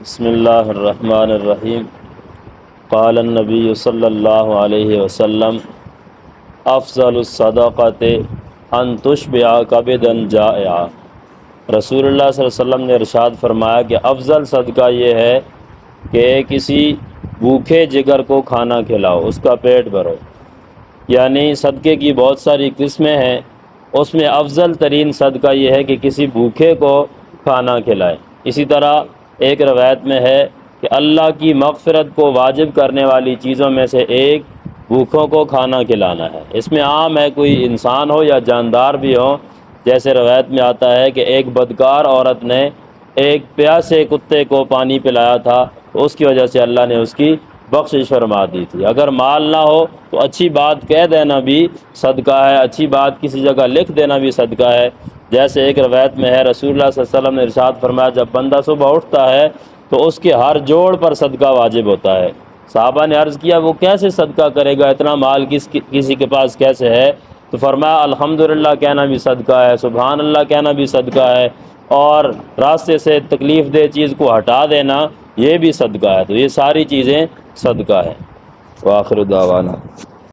بسم اللہ الرحمن الرحیم۔ قال النبی صلی اللہ علیہ وسلم افضل الصدقۃ ان تشبع کبدا جائعا۔ رسول اللہ صلی اللہ علیہ وسلم نے ارشاد فرمایا کہ افضل صدقہ یہ ہے کہ کسی بھوکے جگر کو کھانا کھلاؤ، اس کا پیٹ بھرو۔ یعنی صدقے کی بہت ساری قسمیں ہیں، اس میں افضل ترین صدقہ یہ ہے کہ کسی بھوکے کو کھانا کھلائے۔ اسی طرح ایک روایت میں ہے کہ اللہ کی مغفرت کو واجب کرنے والی چیزوں میں سے ایک بھوکوں کو کھانا کھلانا ہے۔ اس میں عام ہے کوئی انسان ہو یا جاندار بھی ہو، جیسے روایت میں آتا ہے کہ ایک بدکار عورت نے ایک پیاسے کتے کو پانی پلایا تھا، تو اس کی وجہ سے اللہ نے اس کی بخشش فرما دی تھی۔ اگر مال نہ ہو تو اچھی بات کہہ دینا بھی صدقہ ہے، اچھی بات کسی جگہ لکھ دینا بھی صدقہ ہے۔ جیسے ایک روایت میں ہے رسول اللہ صلی اللہ علیہ وسلم نے ارشاد فرمایا جب بندہ صبح اٹھتا ہے تو اس کے ہر جوڑ پر صدقہ واجب ہوتا ہے۔ صحابہ نے عرض کیا وہ کیسے صدقہ کرے گا، اتنا مال کسی کے پاس کیسے ہے؟ تو فرمایا الحمدللہ کہنا بھی صدقہ ہے، سبحان اللہ کہنا بھی صدقہ ہے، اور راستے سے تکلیف دہ چیز کو ہٹا دینا یہ بھی صدقہ ہے۔ تو یہ ساری چیزیں صدقہ ہے۔ وآخر دعوانا